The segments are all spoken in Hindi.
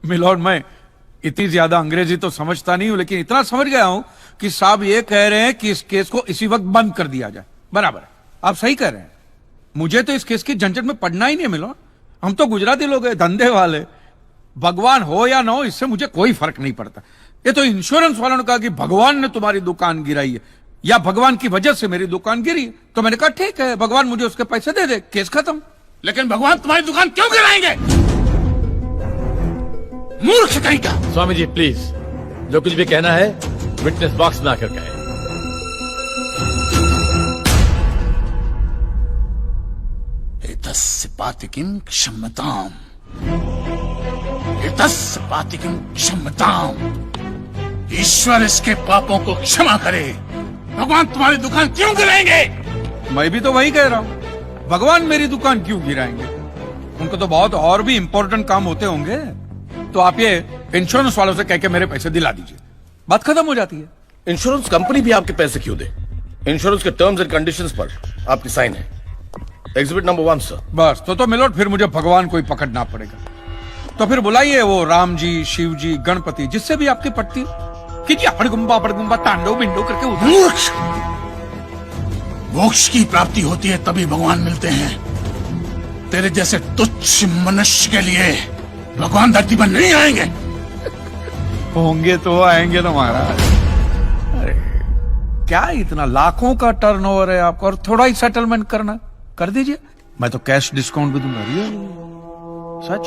मिलोड, मैं इतनी ज्यादा अंग्रेजी तो समझता नहीं हूं, लेकिन इतना समझ गया हूं कि साहब ये कह रहे हैं कि इस केस को इसी वक्त बंद कर दिया जाए। बराबर है, आप सही कह रहे हैं। मुझे तो इस केस की झंझट में पड़ना ही नहीं है मिलोड। हम तो गुजराती लोग हैं, धंधे वाले। भगवान हो या ना हो, इससे मुझे कोई फर्क नहीं पड़ता। ये तो इंश्योरेंस वालों ने कहा कि भगवान ने तुम्हारी दुकान गिराई है या भगवान की वजह से मेरी दुकान गिरी, तो मैंने कहा ठीक है, भगवान मुझे उसके पैसे दे दे, केस खत्म। लेकिन भगवान तुम्हारी दुकान क्यों गिराएंगे? मूर्ख कहीं का। स्वामी जी प्लीज, जो कुछ भी कहना है विटनेस बॉक्स में आकर कहें। एतस्य पातिकीं क्षम्यताम्, एतस्य पातिकीं क्षम्यताम्। ईश्वर इसके पापों को क्षमा करे। भगवान तुम्हारी दुकान क्यों गिराएंगे? मैं भी तो वही कह रहा हूं, भगवान मेरी दुकान क्यों गिराएंगे? उनको तो बहुत और भी इंपॉर्टेंट काम होते होंगे। तो आप ये इंश्योरेंस वालों से कह के मेरे पैसे दिला दीजिए, बात खत्म हो जाती है। इंश्योरेंस कंपनी भी आपके पैसे क्यों दे? इंश्योरेंस के टर्म्स एंड कंडीशंस पर आपकी साइन है। Exhibit number 1 sir. बस तो मिलोड, फिर मुझे भगवान को ही पकड़ना पड़ेगा। तो फिर बुलाइए वो राम जी, शिव जी, गणपति, जिससे भी आपकी पटती कीजिए। हड़गुम्बा तांडव बिंडो करके उधर। मूर्ख! मोक्ष की प्राप्ति होती है तभी भगवान मिलते हैं। तेरे जैसे तुच्छ मनुष्य के लिए भगवान धरती पर नहीं आएंगे। होंगे तो आएंगे ना महाराज। अरे क्या इतना लाखों का टर्नओवर है आपका, और थोड़ा ही सेटलमेंट करना, कर दीजिए। मैं तो कैश डिस्काउंट भी दूंगा। सच।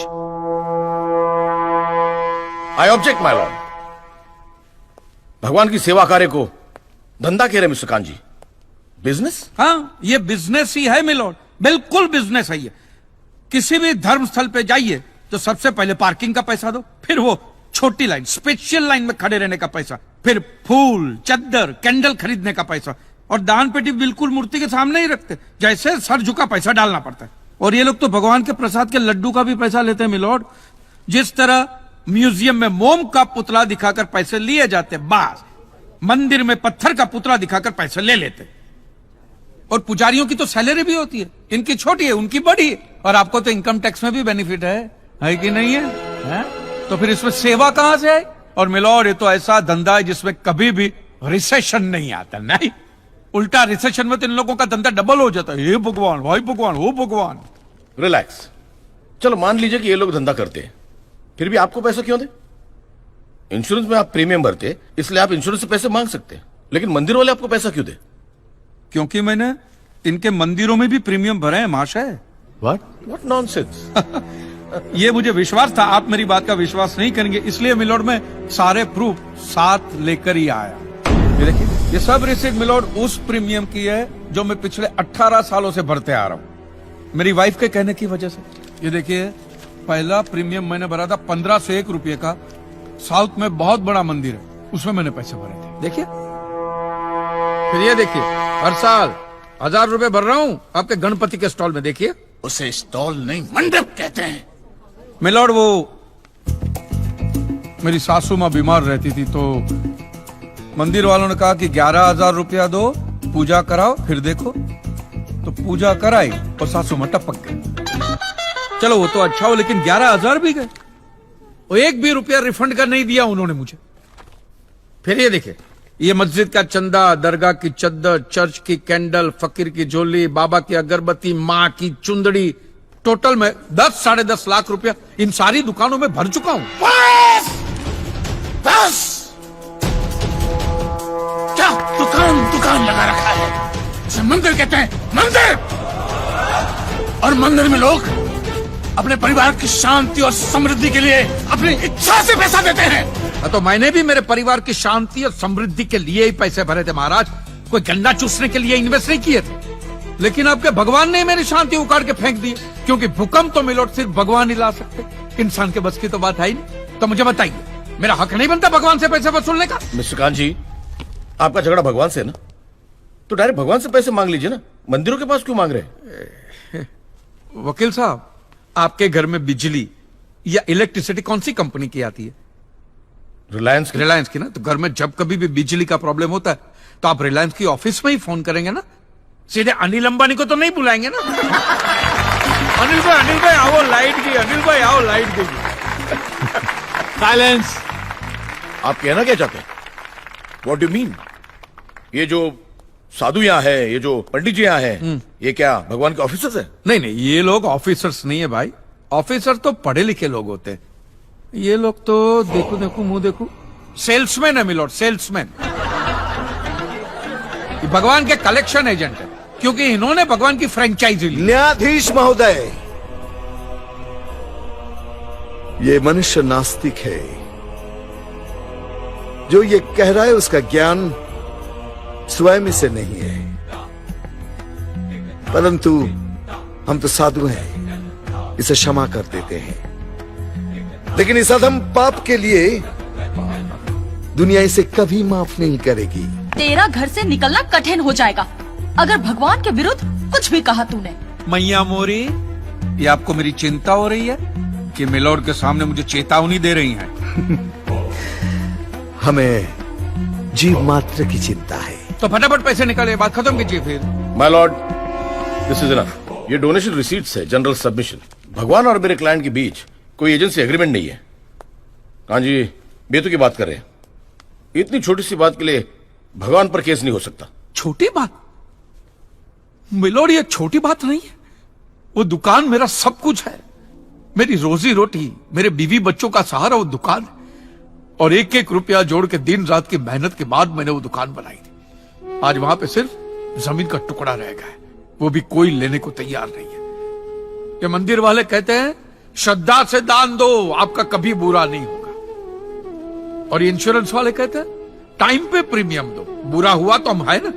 I object my lord. भगवान की सेवा कार्य को धंधा कह रहे मिस्टर कांत जी, बिजनेस? हाँ, ये बिजनेस ही है मिलोड, बिल्कुल बिजनेस है ये। किसी भी धर्म स्थल पे जाइए तो सबसे पहले पार्किंग का पैसा दो, फिर वो छोटी लाइन, स्पेशल लाइन में खड़े रहने का पैसा, फिर फूल, चद्दर, कैंडल खरीदने का पैसा, और दान पेटी बिल्कुल मूर्ति के सामने ही रखते, जैसे सर झुका पैसा डालना पड़ता है। और ये लोग तो भगवान के प्रसाद के लड्डू का भी पैसा लेते हैं मिलोड। जिस तरह म्यूजियम में मोम का पुतला दिखाकर पैसे लिए जाते, बास मंदिर में पत्थर का पुतला दिखाकर पैसे ले लेते। और पुजारियों की तो सैलरी भी होती है, इनकी छोटी है, उनकी बड़ी है। और आपको तो इनकम टैक्स में भी बेनिफिट है कि नहीं है? तो फिर इसमें सेवा कहां से है? और मिलोड, ये तो ऐसा धंधा है जिसमें कभी भी रिसेशन नहीं आता। नहीं, उल्टा रिसेशन में तो इन लोगों का धंधा डबल हो जाता है। हे भगवान, भाई भगवान, हो भगवान। रिलैक्स। चलो मान लीजिए कि ये लोग धंधा करते हैं, फिर भी आपको पैसा क्यों दे? इंश्योरेंस में आप प्रीमियम भरते, इसलिए आप इंश्योरेंस से पैसे मांग सकते हैं, लेकिन मंदिर वाले आपको पैसा क्यों दे? क्योंकि मैंने इनके मंदिरों में भी प्रीमियम भरे हैं महाशय। What nonsense? ये मुझे विश्वास था, आप मेरी बात का विश्वास नहीं करेंगे, इसलिए मिलोड में सारे प्रूफ साथ लेकर ही आया। ये देखिए, ये सब रिसीट मिलोड उस प्रीमियम की है जो मैं पिछले 18 सालों से भरते आ रहा हूं, मेरी वाइफ के कहने की वजह से। ये देखिए, पहला प्रीमियम मैंने भरा था 1501 रुपये का, साउथ में बहुत बड़ा मंदिर है, उसमें मैंने पैसे भरे थे। देखिए, फिर ये देखिए, हर साल 1000 रुपए भर रहा हूं आपके गणपति के स्टॉल में। देखिए, उसे स्टॉल नहीं मंडप कहते हैं। मिलोड, वो मेरी सासू माँ बीमार रहती थी, तो मंदिर वालों ने कहा कि 11,000 रुपया दो, पूजा कराओ, फिर देखो। तो पूजा कराई और सासू माँ टपक गई। चलो वो तो अच्छा हो, लेकिन 11,000 भी गए, वो एक भी रुपया रिफंड का नहीं दिया उन्होंने मुझे। फिर ये देखिए, ये मस्जिद का चंदा, दरगाह की चद्दर, चर्च की कैंडल, फकीर की झोली, बाबा की अगरबत्ती, माँ की चुंदड़ी, टोटल में 10-10.5 लाख रुपया इन सारी दुकानों में भर चुका हूं। बस! बस! क्या दुकान लगा रखा है? इसे मंदिर कहते हैं, मंदिर! और मंदिर में लोग अपने परिवार की शांति और समृद्धि के लिए अपनी इच्छा से पैसा देते हैं। तो मैंने भी मेरे परिवार की शांति और समृद्धि के लिए ही पैसे भरे थे महाराज, कोई गन्ना चूसने के लिए इन्वेस्ट नहीं किए थे। लेकिन आपके भगवान ने मेरी शांति उखाड़ के फेंक दी, क्योंकि भूकंप तो मिलोड सिर्फ भगवान ही ला सकते, इंसान के बस की तो बात है ही नहीं। तो मुझे बताइए, मेरा हक नहीं बनता भगवान से पैसे वसूलने का? मिस्टर कांत जी, आपका झगड़ा भगवान से है ना, तो डायरेक्ट भगवान से पैसे मांग लीजिए ना, मंदिरों के पास क्यों मांग रहे हैं? वकील साहब, आपके घर में बिजली या इलेक्ट्रिसिटी कौन सी कंपनी की आती है? रिलायंस की ना। तो घर में जब कभी भी बिजली का प्रॉब्लम होता है तो आप रिलायंस की ऑफिस में ही फोन करेंगे ना, सीधे अनिल अंबानी को तो नहीं बुलाएंगे ना। अनिल भाई आओ लाइट गई, अनिल भाई आओ लाइट गई। साइलेंस। आप कहना क्या चाहते हैं? What do mean? ये जो साधु यहाँ है, ये जो पंडित जी यहाँ है, ये क्या भगवान के ऑफिसर्स है? नहीं नहीं, ये लोग ऑफिसर्स नहीं है भाई। ऑफिसर तो पढ़े लिखे लोग होते हैं। ये लोग तो देखो देखो मुंह देखो, सेल्समैन है मिलोड, सेल्समैन। ये भगवान के कलेक्शन एजेंट है, क्योंकि इन्होंने भगवान की फ्रेंचाइजी ली। न्यायाधीश महोदय, ये मनुष्य नास्तिक है। जो ये कह रहा है उसका ज्ञान स्वयं से नहीं है, परंतु हम तो साधु हैं, इसे क्षमा कर देते हैं। लेकिन इस अधम पाप के लिए दुनिया इसे कभी माफ नहीं करेगी। तेरा घर से निकलना कठिन हो जाएगा अगर भगवान के विरुद्ध कुछ भी कहा तूने। मैया मोरी, ये आपको मेरी चिंता हो रही है कि मिलोड के सामने मुझे चेतावनी दे रही हैं? हमें जीव मात्र की चिंता है। तो फटाफट पैसे निकाले, बात खत्म कीजिए फिर। My Lord, this is enough. ये डोनेशन रिसीट्स है, जनरल सबमिशन। भगवान और मेरे क्लाइंट के बीच कोई एजेंसी एग्रीमेंट नहीं है। हाँ जी, बेतु की बात कर रहे हैं। इतनी छोटी सी बात के लिए भगवान पर केस नहीं हो सकता। छोटी बात मिलोड, ये छोटी बात नहीं है। वो दुकान मेरा सब कुछ है, मेरी रोजी रोटी, मेरे बीवी बच्चों का सहारा वो दुकान है। और एक एक रुपया जोड़ के दिन रात की मेहनत के बाद मैंने वो दुकान बनाई थी। आज वहां पे सिर्फ जमीन का टुकड़ा रह गया है, वो भी कोई लेने को तैयार नहीं है। ये मंदिर वाले कहते हैं श्रद्धा से दान दो, आपका कभी बुरा नहीं होगा। और ये इंश्योरेंस वाले कहते हैं टाइम पे प्रीमियम दो, बुरा हुआ तो हम है ना।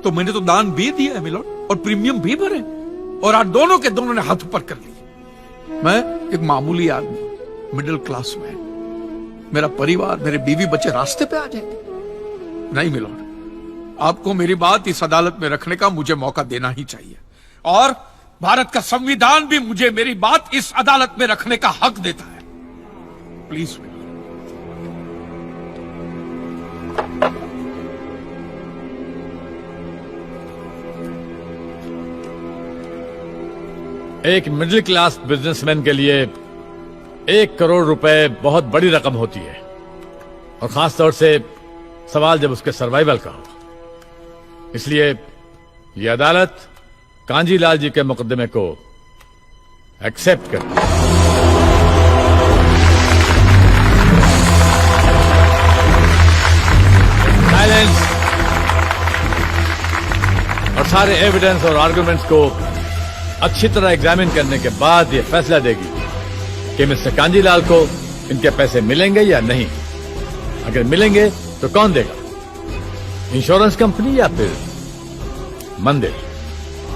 तो मैंने तो दान भी दिया है मिलोड, और प्रीमियम भी भरे, और आज दोनों के दोनों ने हाथ ऊपर कर लिए। मैं एक मामूली आदमी, मिडिल क्लास मैन, मेरा परिवार, मेरे बीवी बच्चे रास्ते पे आ जाएंगे। नहीं मिलोड, आपको मेरी बात इस अदालत में रखने का मुझे मौका देना ही चाहिए। और भारत का संविधान भी मुझे मेरी बात इस अदालत में रखने का हक देता है। Please milord. एक मिडिल क्लास बिजनेसमैन के लिए 1 करोड़ रुपए बहुत बड़ी रकम होती है, और खास तौर से सवाल जब उसके सर्वाइवल का हो। इसलिए यह अदालत कांजीलाल जी के मुकदमे को एक्सेप्ट करती है। साइलेंस। और सारे एविडेंस और आर्गुमेंट्स को अच्छी तरह एग्जामिन करने के बाद यह फैसला देगी कि मिस्टर कांजीलाल को इनके पैसे मिलेंगे या नहीं। अगर मिलेंगे तो कौन देगा, इंश्योरेंस कंपनी या फिर मंदिर?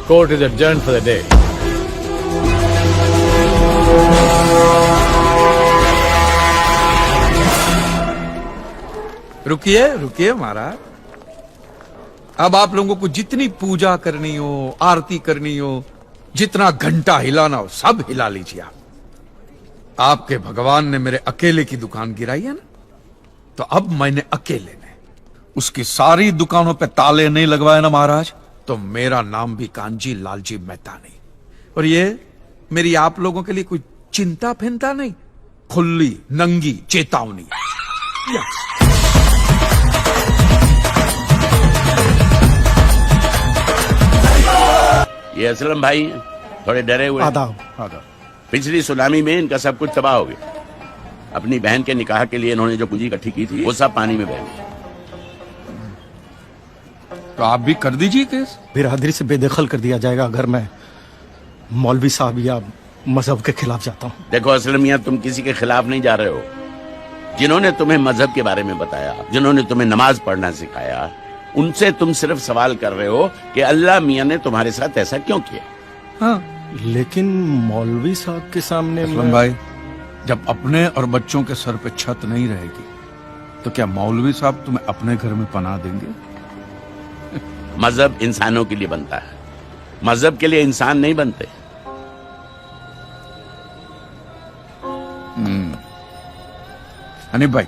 Court is adjourned for the day. रुकिए रुकिए महाराज, अब आप लोगों को जितनी पूजा करनी हो, आरती करनी हो, जितना घंटा हिलाना हो, सब हिला लीजिए आप। आपके भगवान ने मेरे अकेले की दुकान गिराई है ना, तो अब मैंने अकेले ने उसकी सारी दुकानों पे ताले नहीं लगवाए ना महाराज, तो मेरा नाम भी कांजी लालजी मेहता नहीं। और ये मेरी आप लोगों के लिए कोई चिंता फिंता नहीं, खुली नंगी चेतावनी। ये असलम भाई थोड़े डरे हुए हैं। आदाब। पिछली सुनामी में इनका सब कुछ तबाह हो गया। अपनी बहन के निकाह के लिए इन्होंने जो पूंजी इकट्ठी की थी वो सब पानी में बह गई। तो आप भी कर दीजिए केस। बिरादरी से बेदखल कर दिया जाएगा अगर मैं मौलवी साहब या मजहब के खिलाफ जाता हूँ। देखो असलम मियां, तुम किसी के खिलाफ नहीं जा रहे हो। जिन्होंने तुम्हें मजहब के बारे में बताया, जिन्होंने तुम्हें नमाज पढ़ना सिखाया, उनसे तुम सिर्फ सवाल कर रहे हो कि अल्लाह मियां ने तुम्हारे साथ ऐसा क्यों किया। हाँ, लेकिन मौलवी साहब के सामने असलम भाई, जब अपने और बच्चों के सर पे छत नहीं रहेगी तो क्या मौलवी साहब तुम्हें अपने घर में पनाह देंगे? मजहब इंसानों के लिए बनता है, मजहब के लिए इंसान नहीं बनते। हनीफ भाई,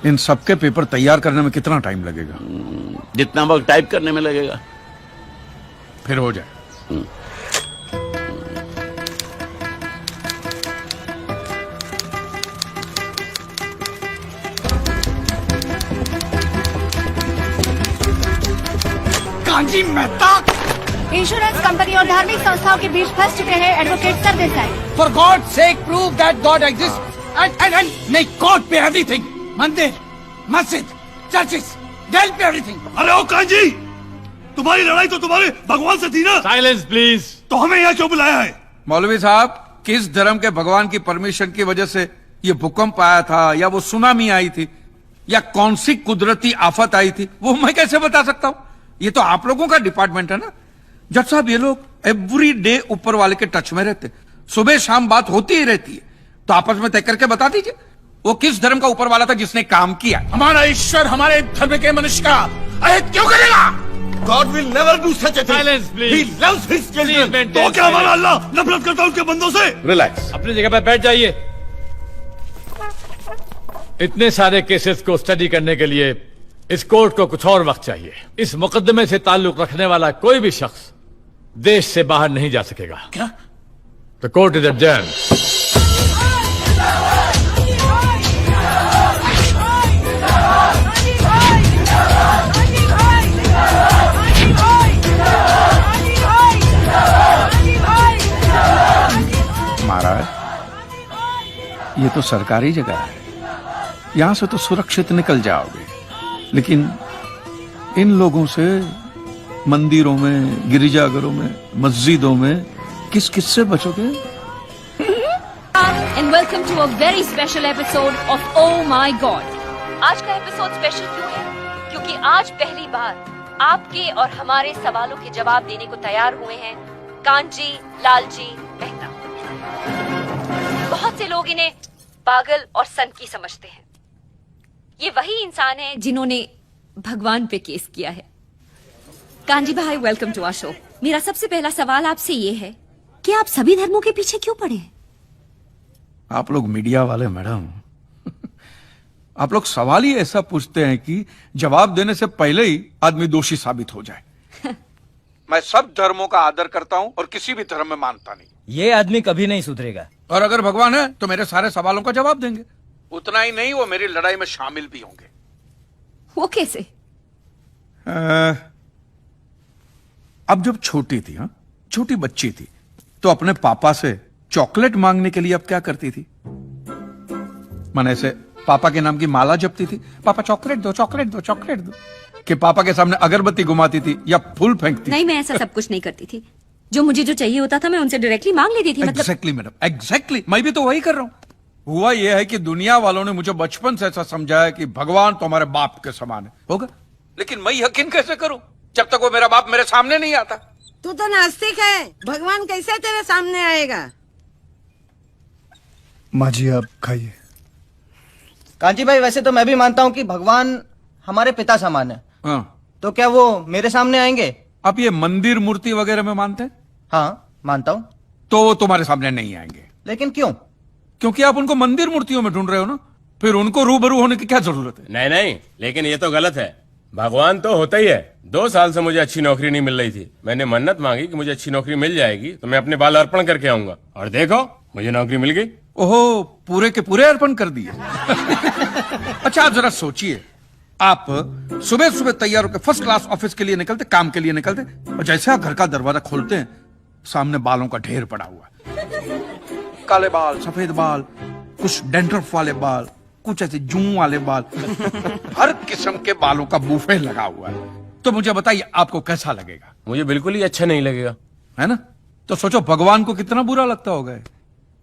इन सबके पेपर तैयार करने में कितना टाइम लगेगा? जितना वक्त टाइप करने में लगेगा। फिर हो जाए। कांजी मेहता। इंश्योरेंस कंपनी और धार्मिक संस्थाओं के बीच फंस चुके हैं advocate Sardesai. For God sake prove that God exist and नहीं कोर्ट पे एवरीथिंग, मंदिर, मस्जिद, चर्चेस, डेल पे एवरीथिंग। अरे ओ कांजी, तुम्हारी लड़ाई तो तुम्हारे भगवान से थी ना, साइलेंस प्लीज। तो हमें यहाँ क्यों बुलाया है? मौलवी साहब, किस धर्म के भगवान की परमिशन की वजह से ये भूकंप आया था, या वो सुनामी आई थी, या कौन सी कुदरती आफत आई थी, वो मैं कैसे बता सकता हूं? ये तो आप लोगों का डिपार्टमेंट है ना। जज साहब, ये लोग एवरी डे ऊपर वाले के टच में रहते, सुबह शाम बात होती ही रहती है, तो आपस में तय करके बता दीजिए वो किस धर्म का ऊपर वाला था जिसने काम किया। हमारा ईश्वर हमारे धर्म के मनुष्य का अहित क्यों करेगा? God will never do such a thing. Silence, please. He loves his children. तो क्या हमारा अल्लाह नफरत करता है उसके बंदों से? रिलैक्स। अपनी जगह पर बैठ जाइए। इतने सारे केसेस को स्टडी करने के लिए इस कोर्ट को कुछ और वक्त चाहिए। इस मुकदमे से ताल्लुक रखने वाला कोई भी शख्स देश से बाहर नहीं जा सकेगा। क्या? The court is adjourned. महाराज, ये तो सरकारी जगह है, यहां से तो सुरक्षित निकल जाओगे, लेकिन इन लोगों से मंदिरों में, गिरिजाघरों में, मस्जिदों में किस किस से बचोगे? And welcome to a very special episode of oh my God. आज का एपिसोड स्पेशल क्यों है? क्योंकि आज पहली बार आपके और हमारे सवालों के जवाब देने को तैयार हुए हैं कांजी लालजी मेहता। बहुत से लोग इन्हें पागल और सनकी समझते हैं। ये वही इंसान है जिन्होंने भगवान पे केस किया है। कांजी भाई, वेलकम टू आवर शो। मेरा सबसे पहला सवाल आपसे ये है कि आप सभी धर्मों के पीछे क्यों पड़े हैं? आप लोग मीडिया वाले मैडम, आप लोग सवाल ही ऐसा पूछते हैं कि जवाब देने से पहले ही आदमी दोषी साबित हो जाए। मैं सब धर्मों का आदर करता हूं और किसी भी धर्म में मानता नहीं। ये आदमी कभी नहीं सुधरेगा। और अगर भगवान है तो मेरे सारे सवालों का जवाब देंगे। उतना ही नहीं, वो मेरी लड़ाई में शामिल भी होंगे। वो कैसे? अब जब छोटी थी, हाँ, छोटी बच्ची थी, तो अपने पापा से चॉकलेट मांगने के लिए अब क्या करती थी? माने ऐसे पापा के नाम की माला जपती थी, पापा चॉकलेट दो, चॉकलेट दो, चॉकलेट दो, कि पापा के सामने अगरबत्ती घुमाती थी या फूल फेंकती? नहीं, मैं ऐसा सब कुछ नहीं करती थी। जो मुझे जो चाहिए होता था मैं उनसे डायरेक्टली मांग लेती थी। मतलब एग्जैक्टली मैडम, एग्जैक्टली। मैं भी तो वही कर रहा हूं। हुआ यह है कि दुनिया वालों ने मुझे बचपन से ऐसा समझाया कि भगवान तो हमारे बाप के समान है, होगा, लेकिन मैं यकीन कैसे करूं जब तक वो मेरा बाप मेरे सामने नहीं आता? तू तो नास्तिक है, भगवान कैसे तेरे सामने आएगा? माँ जी आप खाइए। कांची भाई, वैसे तो मैं भी मानता हूँ कि भगवान हमारे पिता समान है। हाँ, तो क्या वो मेरे सामने आएंगे? आप ये मंदिर मूर्ति वगैरह में मानते हैं? हाँ, मानता हूँ। तो वो तुम्हारे सामने नहीं आएंगे। लेकिन क्यों? क्योंकि आप उनको मंदिर मूर्तियों में ढूंढ रहे हो ना, फिर उनको रूबरू होने की क्या जरूरत है? नहीं नहीं, लेकिन ये तो गलत है। भगवान तो होता ही है। 2 साल से मुझे अच्छी नौकरी नहीं मिल रही थी। मैंने मन्नत मांगी कि मुझे अच्छी नौकरी मिल जाएगी तो मैं अपने बाल अर्पण करके आऊंगा, और देखो मुझे नौकरी मिल गई। ओहो, पूरे के पूरे अर्पण कर दिए। अच्छा, आप जरा सोचिए, आप सुबह सुबह तैयार होकर फर्स्ट क्लास ऑफिस के लिए निकलते, काम के लिए निकलते, और जैसे आप घर का दरवाजा खोलते हैं, सामने बालों का ढेर पड़ा हुआ है। काले बाल, सफेद बाल, कुछ डेंड्रफ वाले बाल, कुछ ऐसे जूं वाले बाल, हर किस्म के बालों का बूफे लगा हुआ है। तो मुझे बताइए, आपको कैसा लगेगा? मुझे बिल्कुल ही अच्छा नहीं लगेगा, है ना? तो सोचो भगवान को कितना बुरा लगता होगा।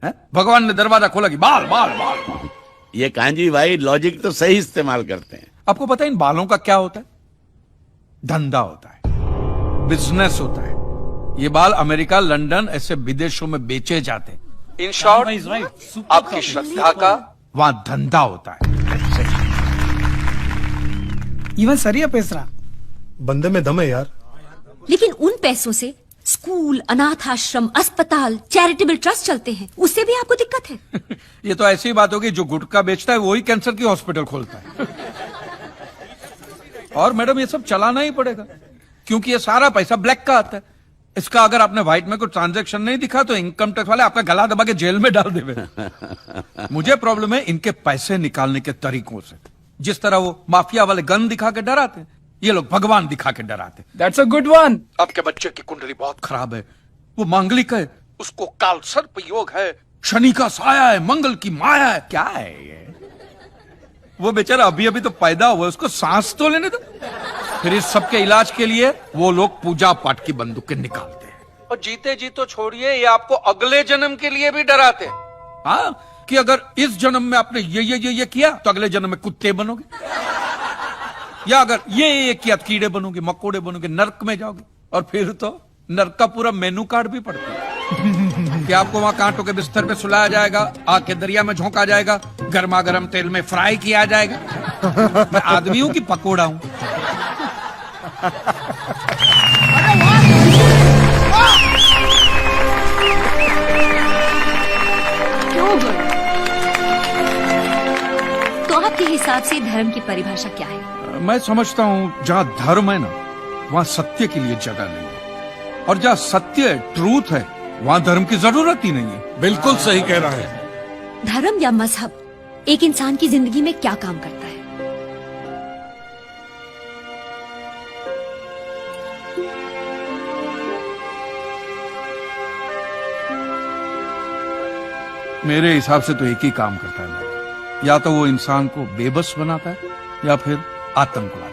है? भगवान ने दरवाजा खोला कि बाल बाल बाल बाल। ये कांजी भाई लॉजिक तो सही इस्तेमाल करते हैं। आपको पता है इन बालों का क्या होता है? धंधा होता है, बिजनेस होता है। ये बाल अमेरिका, लंदन, ऐसे विदेशों में बेचे जाते हैं। इन शॉर्ट, आपकी श्रद्धा का वहां धंधा होता है। इवन सरिया पेसरा बंदे में दम है यार। लेकिन उन पैसों से स्कूल, अनाथ आश्रम, अस्पताल, चैरिटेबल ट्रस्ट चलते हैं, उससे भी आपको दिक्कत है? ये तो ऐसी बात होगी, जो गुटखा बेचता है वही कैंसर की हॉस्पिटल खोलता है। और मैडम, ये सब चलाना ही पड़ेगा, क्योंकि ये सारा पैसा ब्लैक का आता है। इसका अगर आपने व्हाइट में कोई ट्रांजैक्शन नहीं दिखा तो इनकम टैक्स वाले आपका गला दबा के जेल में डाल देवे। मुझे प्रॉब्लम है इनके पैसे निकालने के तरीकों से। जिस तरह वो माफिया वाले गन दिखा के डराते हैं, ये लोग भगवान दिखा के डराते। That's a good one. आपके बच्चे की कुंडली बहुत खराब है, वो मांगलिक है, उसको काल सर्प योग है, शनि का साया है, मंगल की माया है। क्या है ये? वो बेचारा अभी अभी तो पैदा हुआ, उसको सांस तो लेने दो। फिर इस सब के इलाज के लिए वो लोग पूजा पाठ की बंदूकें निकालते हैं, और जीते जी तो छोड़िए, ये आपको अगले जन्म के लिए भी डराते हैं। हाँ, कि अगर इस जन्म में आपने ये किया तो अगले जन्म में कुत्ते बनोगे, या अगर ये किया तो कीड़े बनोगे, मकोड़े बनोगे, नर्क में जाओगे। और फिर तो नर्क का पूरा मेनू कार्ड भी पड़ता है कि आपको वहां कांटों के बिस्तर पे सुलाया जाएगा, आग के दरिया में झोंका जाएगा, गर्मा गर्म तेल में फ्राई किया जाएगा। मैं आदमी हूं कि पकोड़ा हूं? तो आपके हिसाब से धर्म की परिभाषा क्या है? मैं समझता हूं जहां धर्म है ना, वहां सत्य के लिए जगह नहीं है, और जहां सत्य है, ट्रूथ है, वहां धर्म की जरूरत ही नहीं है। बिल्कुल सही कह रहा है। धर्म या मजहब एक इंसान की जिंदगी में क्या काम करता है? मेरे हिसाब से तो एक ही काम करता है, या तो वो इंसान को बेबस बनाता है, या फिर आतंक उड़ाता है।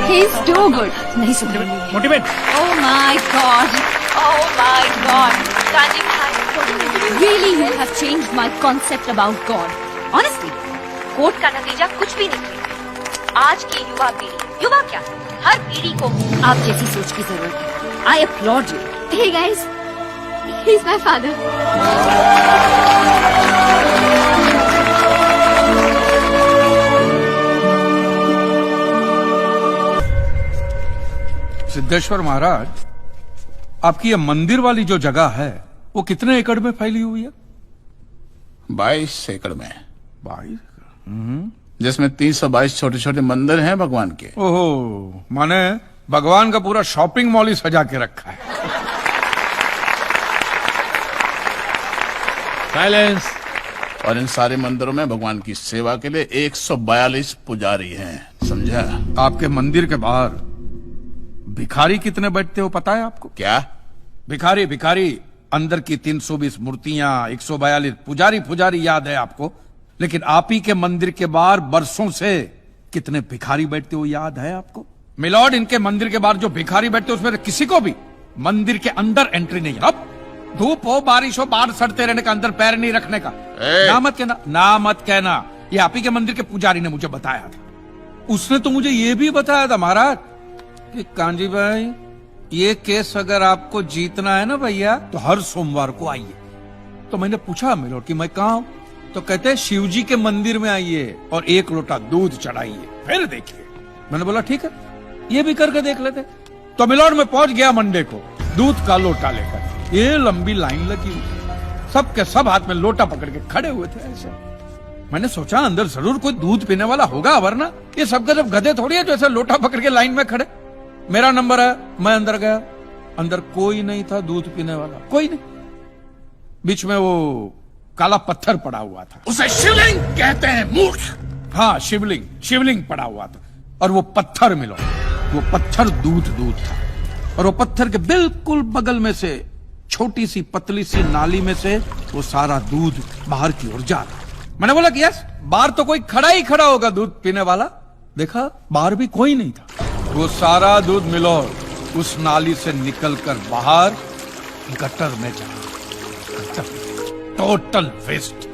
He's too good. नहीं सुन रही। Motivate. Oh my God. Oh my God. Kanji bhai, really you have changed my concept about God. Honestly, court का नतीजा कुछ भी नहीं। आज की युवा पीढ़ी, युवा क्या, हर पीढ़ी को आप जैसी सोच की जरूरत है। I applaud you. Hey guys, he's my father. Siddheshwar महाराज, आपकी ये मंदिर वाली जो जगह है वो कितने एकड़ में फैली हुई है? 22 एकड़ में, 22, जिसमें 322 छोटे छोटे मंदिर हैं भगवान के। ओहो, माने भगवान का पूरा शॉपिंग मॉल ही सजा के रखा है। साइलेंस। और इन सारे मंदिरों में भगवान की सेवा के लिए 142 पुजारी हैं, समझा? आपके मंदिर के बाहर भिखारी कितने बैठते हो पता है आपको? क्या? भिखारी अंदर की 320 मूर्तियां, 142 पुजारी याद है आपको, लेकिन आप ही के मंदिर के बाहर बरसों से कितने भिखारी बैठते हो याद है आपको? मिलॉर्ड, इनके मंदिर के बाहर जो भिखारी बैठते हो उसमें किसी को भी मंदिर के अंदर एंट्री नहीं है। अब धूप हो, बारिश हो, बाहर सड़ते रहने का, अंदर पैर नहीं रखने का। ना मत कहना, ये आप ही के मंदिर के पुजारी ने मुझे बताया था। उसने तो मुझे ये भी बताया था महाराज कि कांजी भाई, ये केस अगर आपको जीतना है ना भैया, तो हर सोमवार को आइए। तो मैंने पूछा मिलोड कि मैं कहाँ हूं? तो कहते हैं शिव जी के मंदिर में आइए और 1 लोटा दूध चढ़ाइए, फिर देखिए। मैंने बोला ठीक है, ये भी करके देख लेते। तो मिलोड में पहुंच गया मंडे को दूध का लोटा लेकर। ये लंबी लाइन लगी हुई, सबके सब हाथ में लोटा पकड़ के खड़े हुए थे ऐसे। मैंने सोचा अंदर जरूर कोई दूध पीने वाला होगा, वरना ये सबके सब गधे थोड़ी है जो ऐसे लोटा पकड़ के लाइन में खड़े। मेरा नंबर है, मैं अंदर गया, अंदर कोई नहीं था दूध पीने वाला, कोई नहीं। बीच में वो काला पत्थर पड़ा हुआ था, उसे शिवलिंग कहते हैं, मूर्ख। हाँ, शिवलिंग पड़ा हुआ था, और वो पत्थर मिलो, वो पत्थर दूध था, और वो पत्थर के बिल्कुल बगल में से छोटी सी पतली सी नाली में से वो सारा दूध बाहर की ओर जा रहा। मैंने बोला कि यस, बाहर तो कोई खड़ा ही खड़ा होगा दूध पीने वाला। देखा, बाहर भी कोई नहीं था। वो सारा दूध मिलो उस नाली से निकलकर बाहर गटर में जा, टोटल वेस्ट।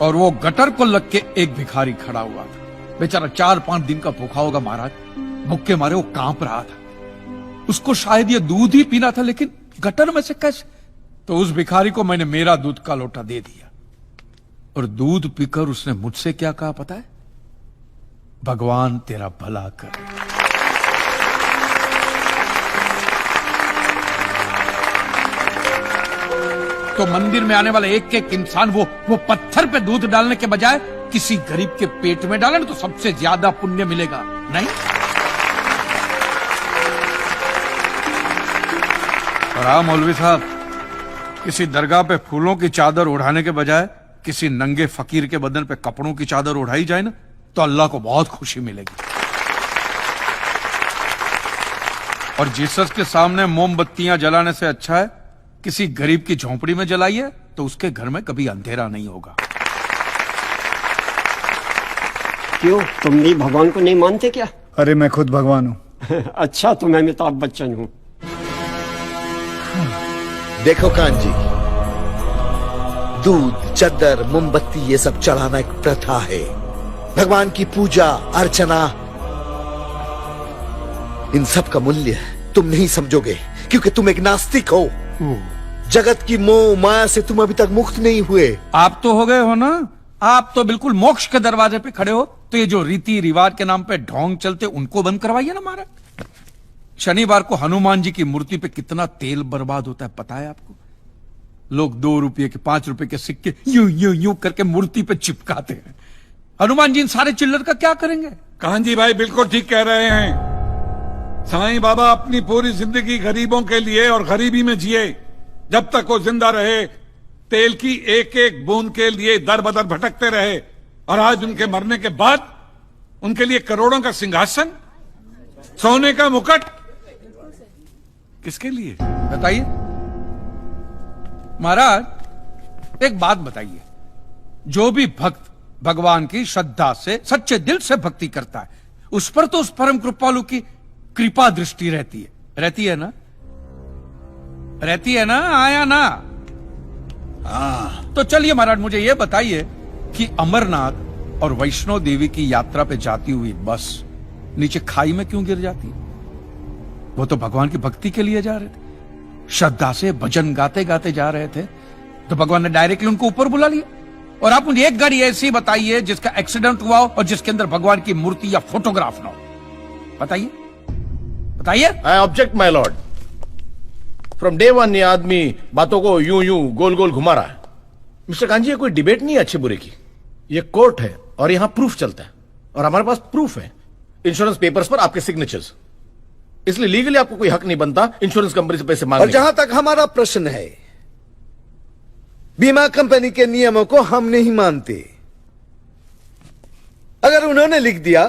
और वो गटर को लग के एक भिखारी खड़ा हुआ था, बेचारा 4-5 दिन का भूखा होगा महाराज, भूख के मारे वो कांप रहा था। उसको शायद ये दूध ही पीना था, लेकिन गटर में से कैसे? तो उस भिखारी को मैंने मेरा दूध का लोटा दे दिया, और दूध पीकर उसने मुझसे क्या कहा पता है? भगवान तेरा भला करे। तो मंदिर में आने वाला एक एक इंसान वो पत्थर पे दूध डालने के बजाय किसी गरीब के पेट में डाले ना, तो सबसे ज्यादा पुण्य मिलेगा। नहीं? और हाँ मौलवी साहब, किसी दरगाह पे फूलों की चादर ओढ़ाने के बजाय किसी नंगे फकीर के बदन पे कपड़ों की चादर उड़ाई जाए ना तो अल्लाह को बहुत खुशी मिलेगी। और जीसस के सामने मोमबत्तियां जलाने से अच्छा है किसी गरीब की झोंपड़ी में जलाइए, तो उसके घर में कभी अंधेरा नहीं होगा। क्यों, तुम भी भगवान को नहीं मानते क्या? अरे मैं खुद भगवान हूँ। अच्छा, तो मैं अमिताभ बच्चन हूँ। देखो कान जी, दूध, चद्दर, मोमबत्ती ये सब चढ़ाना एक प्रथा है। भगवान की पूजा अर्चना, इन सब का मूल्य तुम नहीं समझोगे क्योंकि तुम एक नास्तिक हो। जगत की मोह माया से तुम अभी तक मुक्त नहीं हुए। आप तो हो गए हो ना, आप तो बिल्कुल मोक्ष के दरवाजे पे खड़े हो। तो ये जो रीति रिवाज के नाम पे ढोंग चलते उनको बंद करवाइए ना महाराज। शनिवार को हनुमान जी की मूर्ति पे कितना तेल बर्बाद होता है पता है आपको? लोग 2 रुपये के 5 रुपए के सिक्के यूं यूं यूं करके मूर्ति पे चिपकाते हैं। हनुमान जी इन सारे चिल्लर का क्या करेंगे? कांजी भाई बिल्कुल ठीक कह रहे हैं। साईं बाबा अपनी पूरी जिंदगी गरीबों के लिए और गरीबी में जिए। जब तक वो जिंदा रहे तेल की एक एक बूंद के लिए दर बदर भटकते रहे, और आज उनके मरने के बाद उनके लिए करोड़ों का सिंहासन, सोने का मुकुट, किसके लिए? बताइए महाराज, एक बात बताइए, जो भी भक्त भगवान की श्रद्धा से सच्चे दिल से भक्ति करता है उस पर तो उस परम कृपालु की कृपा दृष्टि रहती है ना? रहती है ना? आया ना? तो चलिए महाराज, मुझे यह बताइए कि अमरनाथ और वैष्णो देवी की यात्रा पे जाती हुई बस नीचे खाई में क्यों गिर जाती है? वो तो भगवान की भक्ति के लिए जा रहे थे, श्रद्धा से भजन गाते गाते जा रहे थे, तो भगवान ने डायरेक्टली उनको ऊपर बुला लिया। और आप मुझे एक गाड़ी ऐसी बताइए जिसका एक्सीडेंट हुआ हो और जिसके अंदर भगवान की मूर्ति या फोटोग्राफ ना हो। बताइए बताइए। आई object my Lord. From day one ये आदमी बातों को यूं यूं गोल गोल घुमा रहा है। मिस्टर कांजी, ये कोई डिबेट नहीं है अच्छे बुरे की, ये कोर्ट है और यहां प्रूफ चलता है, और हमारे पास प्रूफ है, इंश्योरेंस पेपर्स पर आपके सिग्नेचर्स। इसलिए लीगली आपको कोई हक नहीं बनता इंश्योरेंस कंपनी से पैसे मांगने। और जहां तक हमारा प्रश्न है, बीमा कंपनी के नियमों को हम नहीं मानते। अगर उन्होंने लिख दिया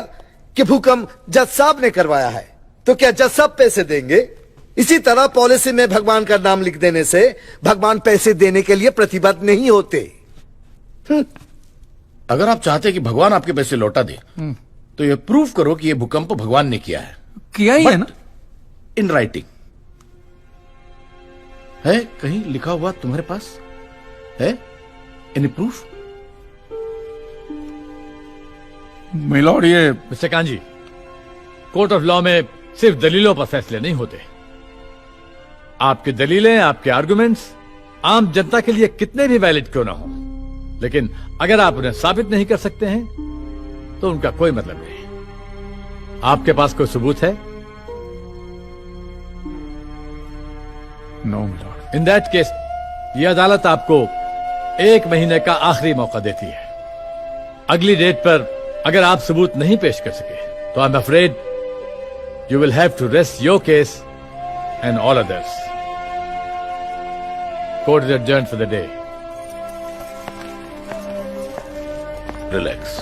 कि भूकंप जज साहब ने करवाया है, तो क्या जज साहब पैसे देंगे? इसी तरह पॉलिसी में भगवान का नाम लिख देने से भगवान पैसे देने के लिए प्रतिबद्ध नहीं होते। अगर आप चाहते कि भगवान आपके पैसे लौटा दे, तो ये प्रूफ करो कि ये भूकंप भगवान ने किया है। किया ही है ना? इन राइटिंग है, कहीं लिखा हुआ तुम्हारे पास है? Any proof? मिलॉर्ड, ये mister kanji, court of law में सिर्फ दलीलों पर फैसले नहीं होते। आपकी दलीलें, आपके आर्गुमेंट्स आम जनता के लिए कितने भी वैलिड क्यों ना हो, लेकिन अगर आप उन्हें साबित नहीं कर सकते हैं तो उनका कोई मतलब नहीं। आपके पास कोई सबूत है? No milord. In that case यह अदालत आपको 1 महीने का आखिरी मौका देती है। अगली डेट पर अगर आप सबूत नहीं पेश कर सके तो I am afraid you will have to rest your case and all others. Court is adjourned for the day. Relax.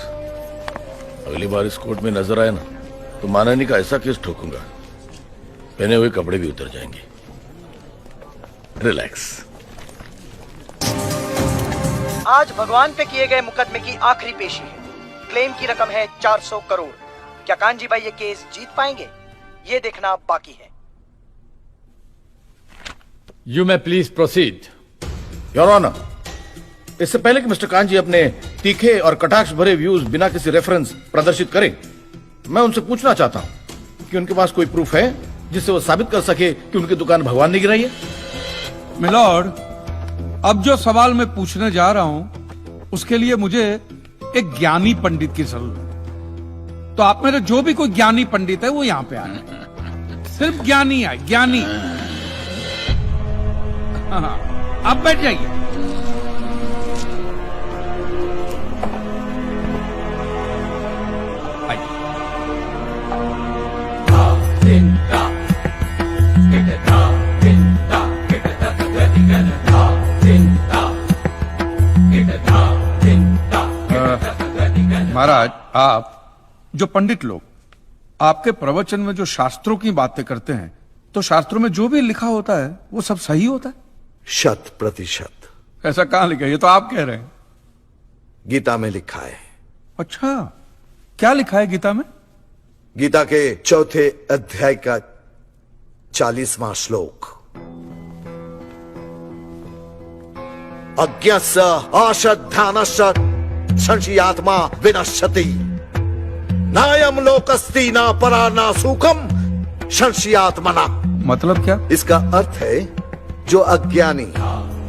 अगली बार इस कोर्ट में नजर आए ना तो माननी का ऐसा केस ठोकूंगा, पहने हुए कपड़े भी उतर जाएंगे। रिलैक्स। आज भगवान पे किए गए मुकदमे की आखिरी पेशी है। क्लेम की रकम है 400 करोड़। क्या कांजी भाई ये केस जीत पाएंगे? ये देखना बाकी है। You may please proceed. Your honour, इससे पहले कि मिस्टर कांजी अपने तीखे और कटाक्ष भरे व्यूज बिना किसी रेफरेंस प्रदर्शित करें, मैं उनसे पूछना चाहता हूं कि उनके पास कोई प्रूफ है जिससे वो साबित कर सके कि उनकी दुकान भगवान ने गिराई है? मिलॉर्ड, अब जो सवाल मैं पूछने जा रहा हूं उसके लिए मुझे एक ज्ञानी पंडित की जरूरत है। तो आप मेरे जो भी कोई ज्ञानी पंडित है वो यहां पे आए। सिर्फ ज्ञानी आए, ज्ञानी। हाँ, आप बैठ जाइए। Get आप जो पंडित लोग आपके प्रवचन में जो शास्त्रों की बातें करते हैं, तो शास्त्रों में जो भी लिखा होता है वो सब सही होता है? 100%। ऐसा कहां लिखा है? ये तो आप कह रहे हैं। गीता में लिखा है। अच्छा, क्या लिखा है गीता में? गीता के 4थे अध्याय का 40वां श्लोक। अज्ञस्य अश्रद्धानस्य संशयात्मा विनश्यति, नायम लोकस्ति ना परा ना सुखम संशयात्मना। मतलब क्या? इसका अर्थ है जो अज्ञानी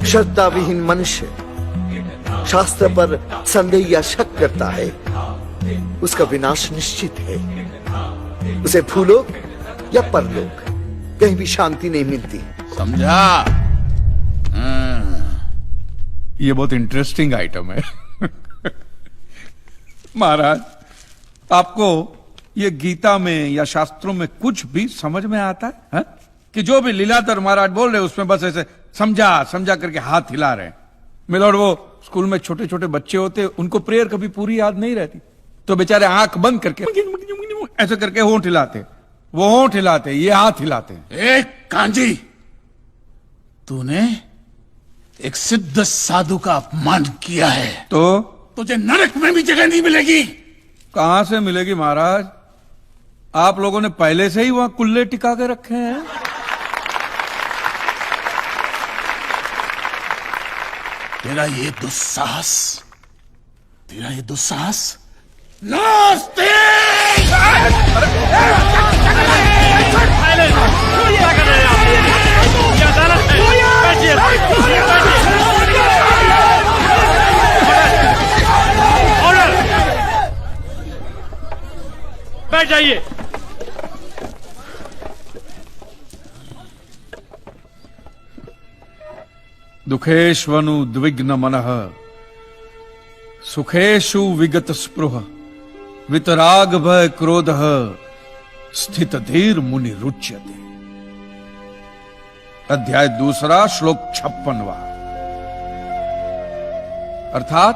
श्रद्धा विहीन मनुष्य शास्त्र पर संदेह या शक करता है, उसका विनाश निश्चित है। उसे भूलोक या परलोक कहीं भी शांति नहीं मिलती। समझा? ये बहुत इंटरेस्टिंग आइटम है। महाराज, आपको ये गीता में या शास्त्रों में कुछ भी समझ में आता है, हा? कि जो भी लीलाधर महाराज बोल रहे उसमें बस ऐसे समझा समझा करके हाथ हिला रहे हैं। मिलोड, वो स्कूल में छोटे छोटे बच्चे होते, उनको प्रेयर कभी पूरी याद नहीं रहती, तो बेचारे आंख बंद करके ऐसे करके होंठ हिलाते, वो होंठ हिलाते, ये हाथ हिलाते। एक कांजी, तूने एक सिद्ध साधु का अपमान किया है, तो तुझे नरक में भी जगह नहीं मिलेगी। कहां से मिलेगी महाराज? आप लोगों ने पहले से ही वहां कुल्ले टिका के रखे हैं। तेरा ये दुस्साहस नास्तिक! बैठ जाइए। दुखेष्वनु द्विग्न मनः सुखेषु विगत स्पृह वितराग भय क्रोध स्थित धीर मुनि रुच्यते। अध्याय 2 श्लोक 56वां। अर्थात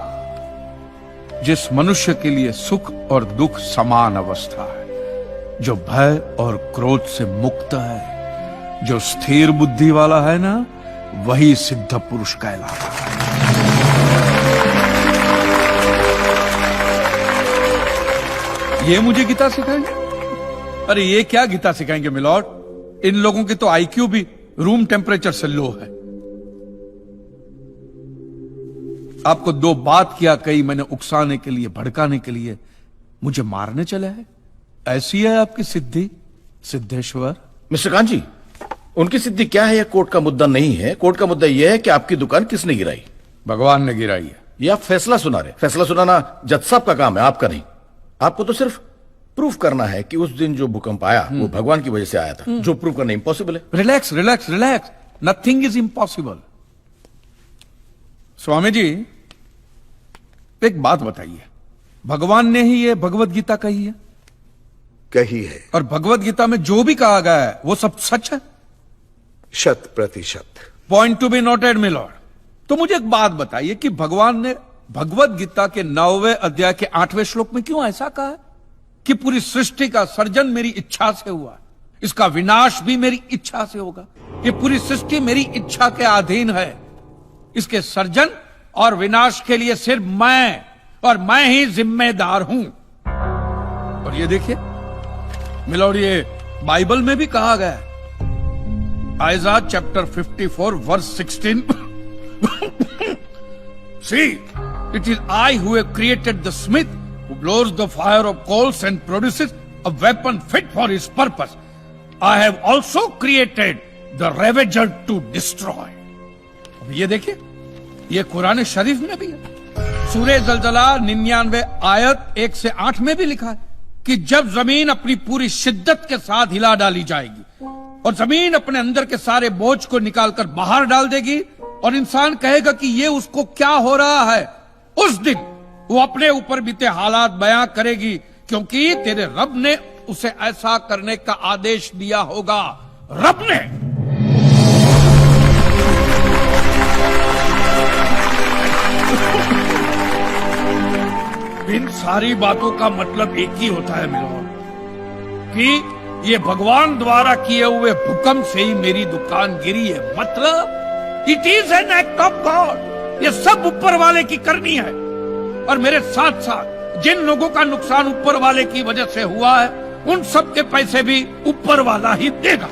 जिस मनुष्य के लिए सुख और दुख समान अवस्था है, जो भय और क्रोध से मुक्त है, जो स्थिर बुद्धि वाला है ना, वही सिद्ध पुरुष कहलाता है। ये मुझे गीता सिखाएंगे? अरे ये क्या गीता सिखाएंगे मिलॉर्ड? इन लोगों की तो आईक्यू भी रूम टेम्परेचर से लो है। आपको 2 बात किया कही मैंने उकसाने के लिए, भड़काने के लिए, मुझे मारने चले हैं। ऐसी है आपकी सिद्धि सिद्धेश्वर? मिस्टर कांजी, उनकी सिद्धि क्या है, यह कोर्ट का मुद्दा नहीं है। कोर्ट का मुद्दा यह है कि आपकी दुकान किसने गिराई? भगवान ने गिराई है। यह आप फैसला सुना रहे। फैसला सुनाना जज साहब का काम है, आपका नहीं। आपको तो सिर्फ प्रूफ करना है कि उस दिन जो भूकंप आया वो भगवान की वजह से आया था, जो प्रूफ करना इम्पॉसिबल है। Relax relax relax, nothing is impossible. Swami ji, एक बात बताइए, भगवान ने ही ये भगवत गीता कही है? कही है। और भगवत गीता में जो भी कहा गया है वो सब सच है? 100%। Point to be noted milord. तो मुझे एक बात बताइए कि भगवान ने भगवत गीता के 9वें अध्याय के 8वें श्लोक में क्यों ऐसा कहा है कि पूरी सृष्टि का सर्जन मेरी इच्छा से हुआ, इसका विनाश भी मेरी इच्छा से होगा, ये पूरी सृष्टि मेरी इच्छा के अधीन है, इसके सर्जन और विनाश के लिए सिर्फ मैं और मैं ही जिम्मेदार हूं। और ये देखिए मिलॉर्ड, ये बाइबल में भी कहा गया है, Aiza chapter 54 verse 16। See, it is I who have created the smith who blows the fire of coals and produces a weapon fit for his purpose. I have also created the ravager to destroy. अब ये देखिए, ये कुरान शरीफ में भी है। सूरह जलजला 99 आयत 1 से 8 में भी लिखा है कि जब जमीन अपनी पूरी शिद्दत के साथ हिला डाली जाएगी और जमीन अपने अंदर के सारे बोझ को निकालकर बाहर डाल देगी और इंसान कहेगा कि ये उसको क्या हो रहा है, उस दिन वो अपने ऊपर बीते हालात बयां करेगी, क्योंकि तेरे रब ने उसे ऐसा करने का आदेश दिया होगा। रब ने। इन सारी बातों का मतलब एक ही होता है मिलोन, कि ये भगवान द्वारा किए हुए भूकंप से ही मेरी दुकान गिरी है। मतलब it is an act of God. ये सब ऊपर वाले की करनी है। और मेरे साथ साथ जिन लोगों का नुकसान ऊपर वाले की वजह से हुआ है, उन सब के पैसे भी ऊपर वाला ही देगा।